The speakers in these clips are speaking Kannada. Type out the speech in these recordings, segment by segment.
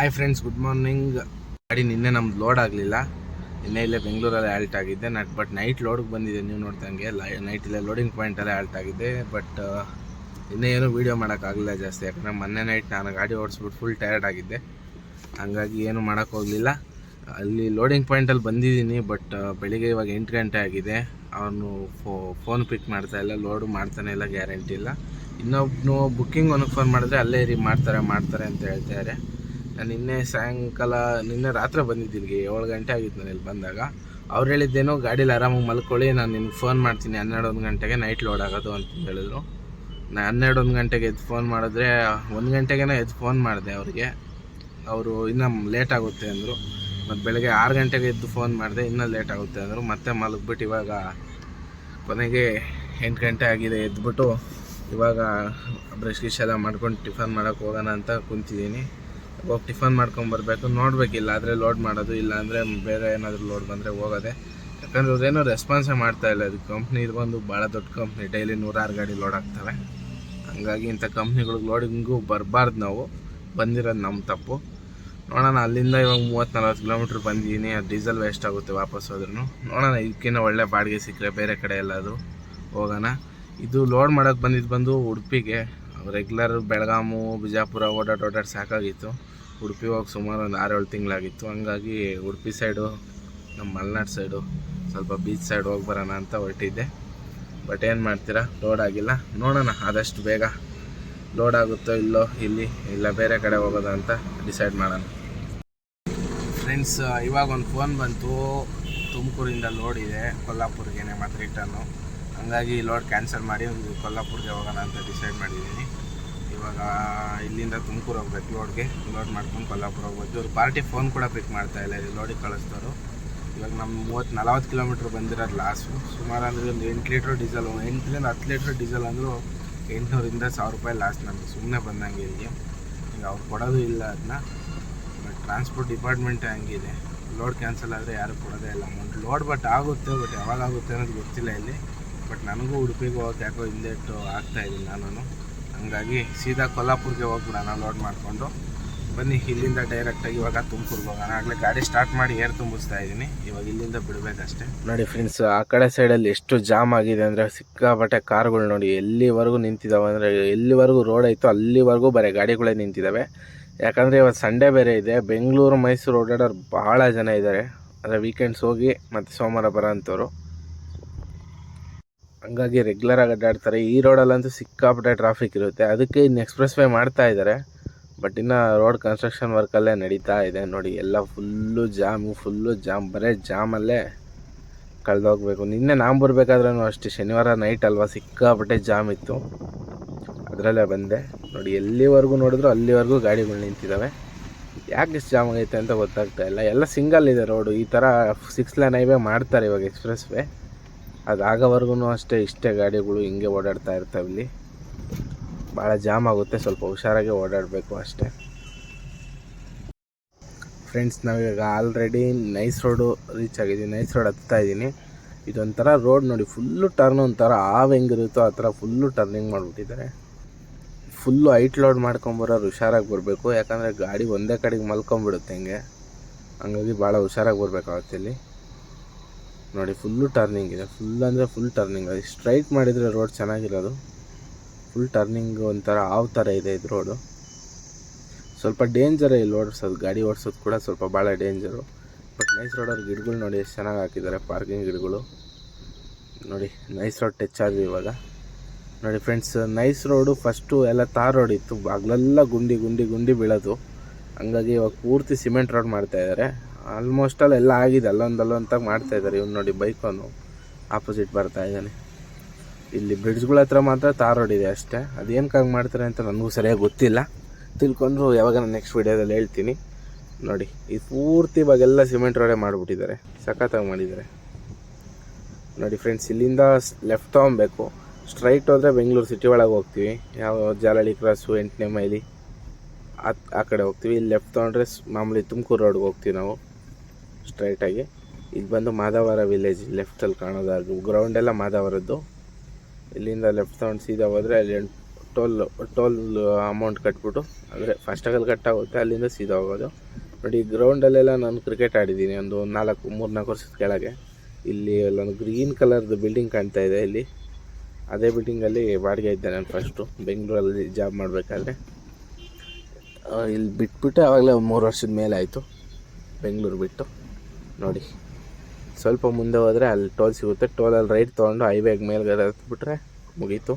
Hi friends, good morning. ಗಾಡಿ ನಿನ್ನೆ ನಮ್ದು ಲೋಡ್ ಆಗಲಿಲ್ಲ. ನಿನ್ನೆ ಇಲ್ಲೇ ಬೆಂಗಳೂರಲ್ಲಿ ಆಲ್ಟ್ ಆಗಿದ್ದೆ. ಬಟ್ ನೈಟ್ ಲೋಡ್ಗೆ ಬಂದಿದೆ. ನೀವು ನೋಡ್ದಂಗೆ ನೈಟ್ ಇಲ್ಲೇ ಲೋಡಿಂಗ್ ಪಾಯಿಂಟಲ್ಲೇ ಆಲ್ಟ್ ಆಗಿದೆ. ಬಟ್ ಇನ್ನೇ ಏನೂ ವೀಡಿಯೋ ಮಾಡೋಕ್ಕಾಗಲಿಲ್ಲ ಜಾಸ್ತಿ, ಯಾಕಂದರೆ ಮೊನ್ನೆ ನೈಟ್ ನಾನು ಗಾಡಿ ಓಡಿಸ್ಬಿಟ್ಟು ಫುಲ್ ಟಯರ್ಡ್ ಆಗಿದ್ದೆ. ಹಾಗಾಗಿ ಏನೂ ಮಾಡೋಕ್ಕೋಗಲಿಲ್ಲ. ಅಲ್ಲಿ ಲೋಡಿಂಗ್ ಪಾಯಿಂಟಲ್ಲಿ ಬಂದಿದ್ದೀನಿ. ಬಟ್ ಬೆಳಿಗ್ಗೆ ಇವಾಗ 8 ಗಂಟೆ ಆಗಿದೆ. ಅವನು ಫೋನ್ ಪಿಕ್ ಮಾಡ್ತಾಯಿಲ್ಲ, ಲೋಡು ಮಾಡ್ತಾನೆ ಇಲ್ಲ, ಗ್ಯಾರಂಟಿ ಇಲ್ಲ. ಇನ್ನೊಬ್ಬನು ಬುಕ್ಕಿಂಗ್ ಅವನಿಗೆ ಫೋನ್ ಮಾಡಿದ್ರೆ ಅಲ್ಲೇ ಮಾಡ್ತಾರೆ ಅಂತ ಹೇಳ್ತಾರೆ. ನಾನು ನಿನ್ನೆ ರಾತ್ರಿ ಬಂದಿದ್ದೀನಿ, 7 ಗಂಟೆ ಆಗಿತ್ತು ನಾನು ಇಲ್ಲಿ ಬಂದಾಗ. ಅವ್ರು ಹೇಳಿದ್ದೇನೋ ಗಾಡೀಲಿ ಆರಾಮಾಗಿ ಮಲ್ಕೊಳ್ಳಿ, ನಾನು ನಿಮ್ಗೆ ಫೋನ್ ಮಾಡ್ತೀನಿ 12-1 ಗಂಟೆಗೆ ನೈಟ್ ಲೋಡ್ ಆಗೋದು ಅಂತ ಹೇಳಿದ್ರು. ನಾನು 12-1 ಗಂಟೆಗೆ ಎದ್ದು ಫೋನ್ ಮಾಡಿದ್ರೆ 1 ಗಂಟೆಗೇ ಎದ್ದು ಫೋನ್ ಮಾಡಿದೆ ಅವ್ರಿಗೆ. ಅವರು ಇನ್ನೂ ಲೇಟ್ ಆಗುತ್ತೆ ಅಂದರು. ಮತ್ತು ಬೆಳಗ್ಗೆ 6 ಗಂಟೆಗೆ ಎದ್ದು ಫೋನ್ ಮಾಡಿದೆ, ಇನ್ನೂ ಲೇಟ್ ಆಗುತ್ತೆ ಅಂದರು. ಮತ್ತೆ ಮಲಗಿಬಿಟ್ಟು ಇವಾಗ ಕೊನೆಗೆ 8 ಗಂಟೆ ಆಗಿದೆ. ಎದ್ಬಿಟ್ಟು ಇವಾಗ ಬ್ರಷ್ ಗಿಶ್ ಎಲ್ಲ ಮಾಡ್ಕೊಂಡು ಟಿಫನ್ ಮಾಡೋಕ್ಕೆ ಹೋಗೋಣ ಅಂತ ಕುಂತಿದ್ದೀನಿ. ಹೋಗಿ ಟಿಫನ್ ಮಾಡ್ಕೊಂಬರ್ಬೇಕು. ನೋಡಬೇಕಿಲ್ಲ ಆದರೆ ಲೋಡ್ ಮಾಡೋದು, ಇಲ್ಲ ಅಂದರೆ ಬೇರೆ ಏನಾದರೂ ಲೋಡ್ ಬಂದರೆ ಹೋಗೋದೆ. ಯಾಕಂದರೆ ಅವ್ರೇನೋ ರೆಸ್ಪಾನ್ಸೇ ಮಾಡ್ತಾಯಿಲ್ಲ. ಇದು ಕಂಪ್ನಿ ಇದೊಂದು ಭಾಳ ದೊಡ್ಡ ಕಂಪ್ನಿ, ಡೈಲಿ 106 ಗಾಡಿ ಲೋಡ್ ಆಗ್ತವೆ. ಹಂಗಾಗಿ ಇಂಥ ಕಂಪ್ನಿಗಳಿಗೆ ಲೋಡಿಂಗು ಬರಬಾರ್ದು. ನಾವು ಬಂದಿರೋದು ನಮ್ಮ ತಪ್ಪು. ನೋಡೋಣ, ಅಲ್ಲಿಂದ ಇವಾಗ 30-40 ಕಿಲೋಮೀಟ್ರ್ ಬಂದಿದ್ದೀನಿ. ಅದು ಡೀಸೆಲ್ ವೇಸ್ಟ್ ಆಗುತ್ತೆ ವಾಪಸ್ ಹೋದ್ರೂ. ನೋಡೋಣ, ಇದಕ್ಕಿಂತ ಒಳ್ಳೆ ಬಾಡಿಗೆ ಸಿಕ್ಕರೆ ಬೇರೆ ಕಡೆ ಎಲ್ಲಾದರೂ ಹೋಗೋಣ. ಇದು ಲೋಡ್ ಮಾಡೋಕ್ಕೆ ಬಂದು ಉಡುಪಿಗೆ. ರೆಗ್ಯುಲರ್ ಬೆಳಗಾಮು, ಬಿಜಾಪುರ ಓಡಾಡಿ ಸಾಕಾಗಿತ್ತು. ಉಡುಪಿ ಹೋಗಿ ಸುಮಾರು ಒಂದು 6-7 ತಿಂಗಳಾಗಿತ್ತು. ಹಂಗಾಗಿ ಉಡುಪಿ ಸೈಡು, ನಮ್ಮ ಮಲೆನಾಡು ಸೈಡು, ಸ್ವಲ್ಪ ಬೀಚ್ ಸೈಡ್ ಹೋಗಿ ಬರೋಣ ಅಂತ ಹೊರಟಿದ್ದೆ. ಬಟ್ ಏನು ಮಾಡ್ತೀರಾ, ಲೋಡ್ ಆಗಿಲ್ಲ. ನೋಡೋಣ, ಆದಷ್ಟು ಬೇಗ ಲೋಡ್ ಆಗುತ್ತೋ ಇಲ್ಲೋ, ಇಲ್ಲ ಬೇರೆ ಕಡೆ ಹೋಗೋದು ಅಂತ ಡಿಸೈಡ್ ಮಾಡೋಣ. ಫ್ರೆಂಡ್ಸ್, ಇವಾಗ ಒಂದು ಫೋನ್ ಬಂತು, ತುಮಕೂರಿಂದ ಲೋಡ್ ಇದೆ ಕೊಲ್ಲಾಪುರ್ಗೆ ಮತ್ತು ರಿಟರ್ನು. ಹಂಗಾಗಿ ಲೋಡ್ ಕ್ಯಾನ್ಸಲ್ ಮಾಡಿ ಒಂದು ಕೊಲ್ಲಾಪುರ್ಗೆ ಹೋಗೋಣ ಅಂತ ಡಿಸೈಡ್ ಮಾಡಿದ್ದೀನಿ. ಇವಾಗ ಇಲ್ಲಿಂದ ತುಮಕೂರು ಹೋಗ್ಬೇಕು. ಲೋಡ್ ಮಾಡ್ಕೊಂಡು ಕೊಲ್ಲಾಪುರ ಹೋಗ್ಬೇಕು. ಇವ್ರು ಪಾರ್ಟಿ ಫೋನ್ ಕೂಡ ಪಿಕ್ ಮಾಡ್ತಾಯಿಲ್ಲ, ಇಲ್ಲಿ ಲೋಡಿಗೆ ಕಳಿಸ್ತಾರೆ. ಇವಾಗ ನಮ್ಮ 30-40 ಕಿಲೋಮೀಟ್ರ್ ಬಂದಿರೋದು ಲಾಸು. ಸುಮಾರು ಅಂದರೆ ಒಂದು 8 ಲೀಟ್ರ್ ಡೀಸೆಲ್, 8-10 ಲೀಟ್ರ್ ಡೀಸೆಲ್ ಅಂದರೂ 800-1000 ರೂಪಾಯಿ ಲಾಸ್ ನಮಗೆ ಸುಮ್ಮನೆ ಬಂದಂಗೆ. ಇಲ್ಲಿಗೆ ಈಗ ಅವ್ರು ಕೊಡೋದು ಇಲ್ಲ ಅದನ್ನ. ಬಟ್ ಟ್ರಾನ್ಸ್ಪೋರ್ಟ್ ಡಿಪಾರ್ಟ್ಮೆಂಟೇ ಹಂಗಿದೆ, ಲೋಡ್ ಕ್ಯಾನ್ಸಲ್ ಆದರೆ ಯಾರು ಕೊಡೋದೇ ಇಲ್ಲ ಅಮೌಂಟ್. ಲೋಡ್ ಬಟ್ ಆಗುತ್ತೆ, ಬಟ್ ಯಾವಾಗ ಆಗುತ್ತೆ ಅನ್ನೋದು ಗೊತ್ತಿಲ್ಲ ಇಲ್ಲಿ. ಬಟ್ ನನಗೂ ಉಡುಪಿಗೆ ಹೋಗೋಕೆ ಯಾಕೋ ಹಿಂದೇಟು ಆಗ್ತಾಯಿದ್ದೀನಿ ನಾನು. ಹಂಗಾಗಿ ಸೀದಾ ಕೊಲ್ಲಾಪುರ್ಗೆ ಹೋಗ್ಬಿಡೋಣ ಲೋಡ್ ಮಾಡಿಕೊಂಡು. ಬನ್ನಿ, ಇಲ್ಲಿಂದ ಡೈರೆಕ್ಟಾಗಿ ಇವಾಗ ತುಮಕೂರ್ಗೆ ಹೋಗೋಣ. ಆಗಲೇ ಗಾಡಿ ಸ್ಟಾರ್ಟ್ ಮಾಡಿ ಏರ್ ತುಂಬಿಸ್ತಾ ಇದ್ದೀನಿ. ಇವಾಗ ಇಲ್ಲಿಂದ ಬಿಡಬೇಕಷ್ಟೇ. ನೋಡಿ ಫ್ರೆಂಡ್ಸ್, ಆ ಕಡೆ ಸೈಡಲ್ಲಿ ಎಷ್ಟು ಜಾಮ್ ಆಗಿದೆ ಅಂದರೆ ಸಿಕ್ಕಾಪಟ್ಟೆ ಕಾರ್ಗಳು ನೋಡಿ ಎಲ್ಲಿವರೆಗೂ ನಿಂತಿದ್ದಾವೆ. ಅಂದರೆ ಎಲ್ಲಿವರೆಗೂ ರೋಡ್ ಐತೋ ಅಲ್ಲಿವರೆಗೂ ಬರೀ ಗಾಡಿಗಳೇ ನಿಂತಿದ್ದಾವೆ. ಯಾಕಂದರೆ ಇವತ್ತು ಸಂಡೇ ಬೇರೆ ಇದೆ. ಬೆಂಗಳೂರು ಮೈಸೂರು ಓಡಾಡೋರು ಭಾಳ ಜನ ಇದ್ದಾರೆ. ಅಂದರೆ ವೀಕೆಂಡ್ಸ್ ಹೋಗಿ ಮತ್ತು ಸೋಮವಾರ ಬರೋ ಅಂಥವ್ರು. ಹಂಗಾಗಿ ರೆಗ್ಯುಲರಾಗಿ ಅಡ್ಡಾಡ್ತಾರೆ. ಈ ರೋಡಲ್ಲಂತೂ ಸಿಕ್ಕಾಪಟ್ಟೆ ಟ್ರಾಫಿಕ್ ಇರುತ್ತೆ. ಅದಕ್ಕೆ ಇನ್ನು ಎಕ್ಸ್ಪ್ರೆಸ್ ವೇ ಮಾಡ್ತಾ ಇದ್ದಾರೆ. ಬಟ್ ಇನ್ನು ರೋಡ್ ಕನ್ಸ್ಟ್ರಕ್ಷನ್ ವರ್ಕಲ್ಲೇ ನಡೀತಾ ಇದೆ. ನೋಡಿ ಎಲ್ಲ ಫುಲ್ಲು ಜಾಮ್, ಬರೀ ಜಾಮಲ್ಲೇ ಕಳೆದೋಗ್ಬೇಕು. ನಿನ್ನೆ ನಾವು ಬರಬೇಕಾದ್ರೂ ಅಷ್ಟೇ, ಶನಿವಾರ ನೈಟ್ ಅಲ್ವಾ, ಸಿಕ್ಕಾಪಟ್ಟೆ ಜಾಮ್ ಇತ್ತು. ಅದರಲ್ಲೇ ಬಂದೆ. ನೋಡಿ ಎಲ್ಲಿವರೆಗೂ ನೋಡಿದ್ರು ಅಲ್ಲಿವರೆಗೂ ಗಾಡಿಗಳು ನಿಂತಿದ್ದಾವೆ. ಯಾಕೆ ಇಷ್ಟು ಜಾಮ್ ಆಗೈತೆ ಅಂತ ಗೊತ್ತಾಗ್ತಾ ಇಲ್ಲ. ಎಲ್ಲ ಸಿಂಗಲ್ ಇದೆ ರೋಡು. ಈ ಥರ 6 ಲೇನ್ ಹೈವೇ ಮಾಡ್ತಾರೆ ಇವಾಗ, ಎಕ್ಸ್ಪ್ರೆಸ್ ವೇ. ಅದಾಗೋವರೆಗೂ ಅಷ್ಟೇ ಇಷ್ಟೇ ಗಾಡಿಗಳು ಹಿಂಗೆ ಓಡಾಡ್ತಾ ಇರ್ತವೆ. ಇಲ್ಲಿ ಭಾಳ ಜಾಮ್ ಆಗುತ್ತೆ, ಸ್ವಲ್ಪ ಹುಷಾರಾಗಿ ಓಡಾಡಬೇಕು ಅಷ್ಟೇ. ಫ್ರೆಂಡ್ಸ್, ನಾವೀಗ ಆಲ್ರೆಡಿ ನೈಸ್ ರೋಡು ರೀಚ್ ಆಗಿದ್ದೀವಿ. ನೈಸ್ ರೋಡ್ ಹತ್ತಾ ಇದ್ದೀನಿ. ಇದೊಂಥರ ರೋಡ್ ನೋಡಿ, ಫುಲ್ಲು ಟರ್ನ್, ಒಂಥರ ಹಾವು ಹೆಂಗಿರುತ್ತೋ ಆ ಥರ ಫುಲ್ಲು ಟರ್ನಿಂಗ್ ಮಾಡಿಬಿಟ್ಟಿದ್ದಾರೆ. ಫುಲ್ಲು ಹೈಟ್ ಲೋಡ್ ಮಾಡ್ಕೊಂಬರೋರು ಹುಷಾರಾಗಿ ಬರಬೇಕು. ಯಾಕಂದರೆ ಗಾಡಿ ಒಂದೇ ಕಡೆಗೆ ಮಲ್ಕೊಂಬಿಡುತ್ತೆ ಹಿಂಗೆ. ಹಂಗಾಗಿ ಭಾಳ ಹುಷಾರಾಗಿ ಬರಬೇಕಾಗುತ್ತೆ ಇಲ್ಲಿ. ನೋಡಿ ಫುಲ್ಲು ಟರ್ನಿಂಗ್ ಇದೆ, ಫುಲ್ ಟರ್ನಿಂಗ್. ಅದು ಸ್ಟ್ರೈಟ್ ಮಾಡಿದರೆ ರೋಡ್ ಚೆನ್ನಾಗಿರೋದು. ಫುಲ್ ಟರ್ನಿಂಗ್, ಒಂಥರ ಹಾವು ಥರ ಇದೆ ಇದು ರೋಡು. ಸ್ವಲ್ಪ ಡೇಂಜರೇ ಇಲ್ಲಿ ಓಡಿಸೋದು, ಗಾಡಿ ಓಡಿಸೋದು ಕೂಡ ಸ್ವಲ್ಪ ಭಾಳ ಡೇಂಜರು. ಬಟ್ ನೈಸ್ ರೋಡವ್ರು ಗಿಡಗಳು ನೋಡಿ ಎಷ್ಟು ಚೆನ್ನಾಗಿ ಹಾಕಿದ್ದಾರೆ, ಪಾರ್ಕಿಂಗ್ ಗಿಡಗಳು. ನೋಡಿ ನೈಸ್ ರೋಡ್ ಟಚ್ ಆದ್ವಿ ಇವಾಗ. ನೋಡಿ ಫ್ರೆಂಡ್ಸ್, ನೈಸ್ ರೋಡು ಫಸ್ಟು ಎಲ್ಲ ತಾರ್ ರೋಡ್ ಇತ್ತು, ಬಾಗ್ಲೆಲ್ಲ ಗುಂಡಿ ಬೀಳೋದು. ಹಂಗಾಗಿ ಇವಾಗ ಪೂರ್ತಿ ಸಿಮೆಂಟ್ ರೋಡ್ ಮಾಡ್ತಾಯಿದ್ದಾರೆ. ಆಲ್ಮೋಸ್ಟ್ ಎಲ್ಲ ಆಗಿದೆ, ಅಲ್ಲೊಂದಾಗಿ ಮಾಡ್ತಾಯಿದ್ದಾರೆ. ಇವ್ನು ನೋಡಿ ಬೈಕವನು ಆಪೋಸಿಟ್ ಬರ್ತಾ ಇದ್ದಾನೆ. ಇಲ್ಲಿ ಬ್ರಿಡ್ಜ್ಗಳ ಹತ್ರ ಮಾತ್ರ ತಾರ್ ರೋಡ್ ಇದೆ ಅಷ್ಟೇ. ಅದೇನಕ್ಕಾಗಿ ಮಾಡ್ತಾರೆ ಅಂತ ನನಗೂ ಸರಿಯಾಗಿ ಗೊತ್ತಿಲ್ಲ. ತಿಳ್ಕೊಂಡ್ರು ಯಾವಾಗ ನಾನು ನೆಕ್ಸ್ಟ್ ವೀಡಿಯೋದಲ್ಲಿ ಹೇಳ್ತೀನಿ. ನೋಡಿ ಈ ಪೂರ್ತಿ ಇವಾಗೆಲ್ಲ ಸಿಮೆಂಟ್ ರೋಡೇ ಮಾಡಿಬಿಟ್ಟಿದ್ದಾರೆ, ಸಖತ್ತಾಗಿ ಮಾಡಿದ್ದಾರೆ. ನೋಡಿ ಫ್ರೆಂಡ್ಸ್, ಇಲ್ಲಿಂದ ಲೆಫ್ಟ್ ತೊಗೊಬೇಕು. ಸ್ಟ್ರೈಟ್ ಹೋದರೆ ಬೆಂಗಳೂರು ಸಿಟಿ ಒಳಗೆ ಹೋಗ್ತೀವಿ. ಯಾವ ಜಾಲಹಳ್ಳಿ ಕ್ರಾಸು, 8ನೇ ಮೈಲಿ ಆ ಕಡೆ ಹೋಗ್ತೀವಿ. ಇಲ್ಲಿ ಲೆಫ್ಟ್ ತೊಗೊಂಡ್ರೆ ಮಾಮೂಲಿ ತುಮಕೂರು ರೋಡ್ಗೆ ಹೋಗ್ತೀವಿ ನಾವು ಸ್ಟ್ರೈಟಾಗಿ. ಇಲ್ಲಿ ಬಂದು ಮಾಧವರ ವಿಲೇಜ್ ಲೆಫ್ಟಲ್ಲಿ ಕಾಣೋದು, ಗ್ರೌಂಡೆಲ್ಲ ಮಾಧವರದ್ದು. ಇಲ್ಲಿಂದ ಲೆಫ್ಟ್ ತೊಗೊಂಡು ಸೀದಾ ಹೋದರೆ ಅಲ್ಲಿ ಟೋಲ್ ಟೋಲ್ ಅಮೌಂಟ್ ಕಟ್ಬಿಟ್ಟು, ಅಂದರೆ ಫಸ್ಟಾಗಲ್ಲಿ ಕಟ್ಟಾಗುತ್ತೆ, ಅಲ್ಲಿಂದ ಸೀದಾ ಹೋಗೋದು. ನೋಡಿ ಗ್ರೌಂಡಲ್ಲೆಲ್ಲ ನಾನು ಕ್ರಿಕೆಟ್ ಆಡಿದ್ದೀನಿ ಒಂದು 3-4 ವರ್ಷದ ಕೆಳಗೆ. ಇಲ್ಲಿ ಅಲ್ಲೊಂದು ಗ್ರೀನ್ ಕಲರ್ದು ಬಿಲ್ಡಿಂಗ್ ಕಾಣ್ತಾ ಇದೆ ಇಲ್ಲಿ, ಅದೇ ಬಿಲ್ಡಿಂಗಲ್ಲಿ ಬಾಡಿಗೆ ಇದ್ದೆ ನಾನು ಫಸ್ಟು ಬೆಂಗಳೂರಲ್ಲಿ ಜಾಬ್ ಮಾಡಬೇಕಾದ್ರೆ. ಇಲ್ಲಿ ಬಿಟ್ಬಿಟ್ಟು ಆವಾಗಲೇ ಒಂದು 3 ವರ್ಷದ ಮೇಲೆ ಆಯಿತು ಬೆಂಗಳೂರು ಬಿಟ್ಟು. ನೋಡಿ ಸ್ವಲ್ಪ ಮುಂದೆ ಹೋದರೆ ಅಲ್ಲಿ ಟೋಲ್ ಸಿಗುತ್ತೆ, ಟೋಲಲ್ಲಿ ರೈಟ್ ತೊಗೊಂಡು ಹೈವೇಗೆ ಮೇಲ್ಗಡೆ ಹತ್ಬಿಟ್ರೆ ಮುಗೀತು.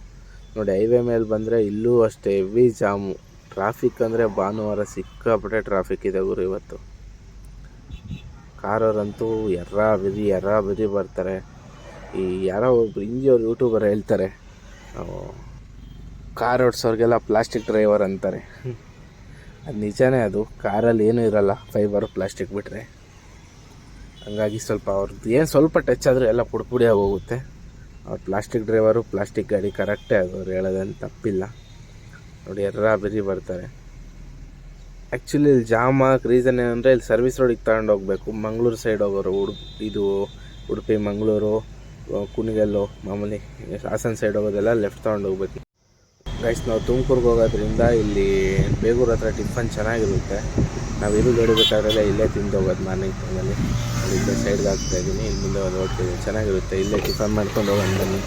ನೋಡಿ ಹೈವೇ ಮೇಲೆ ಬಂದರೆ ಇಲ್ಲೂ ಅಷ್ಟೇ ಹೆವಿ ಜಾಮು, ಟ್ರಾಫಿಕ್ ಅಂದರೆ ಭಾನುವಾರ ಸಿಕ್ಕಾಪಟ್ಟೆ ಟ್ರಾಫಿಕ್ ಇದೆ ಗುರು ಇವತ್ತು. ಕಾರವರಂತೂ ಎರ್ರ ಬಿರಿ ಬರ್ತಾರೆ. ಈ ಯಾರೋ ಒಬ್ರು ಹಿಂದಿಯವ್ರು ಯೂಟ್ಯೂಬರ್ ಹೇಳ್ತಾರೆ, ಕಾರ್ ಓಡಿಸೋರಿಗೆಲ್ಲ ಪ್ಲಾಸ್ಟಿಕ್ ಡ್ರೈವರ್ ಅಂತಾರೆ. ಅದು ನಿಜಾನೇ, ಅದು ಕಾರಲ್ಲಿ ಏನೂ ಇರಲ್ಲ, ಫೈಬರು ಪ್ಲಾಸ್ಟಿಕ್ ಬಿಟ್ಟರೆ. ಹಂಗಾಗಿ ಸ್ವಲ್ಪ ಅವ್ರದ್ದು ಏನು ಸ್ವಲ್ಪ ಟಚ್ ಆದರೂ ಎಲ್ಲ ಪುಡಿಯಾಗಿ ಹೋಗುತ್ತೆ. ಅವ್ರು ಪ್ಲಾಸ್ಟಿಕ್ ಡ್ರೈವರು, ಪ್ಲಾಸ್ಟಿಕ್ ಗಾಡಿ ಕರೆಕ್ಟೇ ಅದು, ಅವ್ರು ಹೇಳೋದೇನು ತಪ್ಪಿಲ್ಲ. ನೋಡಿ ಎರ್ರ ಬಿರಿ ಬರ್ತಾರೆ. ಆ್ಯಕ್ಚುಲಿ ಇಲ್ಲಿ ಜಾಮ್ ಆಗಕ್ಕೆ ರೀಸನ್ ಏನಂದರೆ ಇಲ್ಲಿ ಸರ್ವಿಸ್ ರೋಡಿಗೆ ತಗೊಂಡು ಹೋಗಬೇಕು. ಮಂಗಳೂರು ಸೈಡ್ ಹೋಗೋರು, ಉಡುಪಿ ಮಂಗಳೂರು ಕುಣಿಗಲ್ಲು ಮಾಮೂಲಿ ಹಾಸನ ಸೈಡ್ ಹೋಗೋದೆಲ್ಲ ಲೆಫ್ಟ್ ತೊಗೊಂಡು ಹೋಗ್ಬೇಕು. ಗೈಸ್ ನಾವು ತುಮಕೂರಿಗೆ ಹೋಗೋದ್ರಿಂದ ಇಲ್ಲಿ ಬೇಗೂರು ಹತ್ರ ಟಿಫನ್ ಚೆನ್ನಾಗಿರುತ್ತೆ. ನಾವು ಇರು ಹೊಡಿಬೇಕಾದ್ರೆಲ್ಲ ಇಲ್ಲೇ ತಿಂದು ಹೋಗೋದು ಮಾರ್ನಿಂಗ್ ಟೈಮಲ್ಲಿ. ಇಲ್ಲೇ ಸೈಡ್ಗೆ ಹಾಕ್ತಾಯಿದ್ದೀನಿ, ಇಲ್ಲಿ ಮುಂದೆ ಒಂದು ಹೋಗ್ತಿದ್ದೀನಿ, ಚೆನ್ನಾಗಿರುತ್ತೆ. ಇಲ್ಲೇ ಟಿಫನ್ ಮಾಡ್ಕೊಂಡು ಹೋಗೋಣ ಬನ್ನಿ.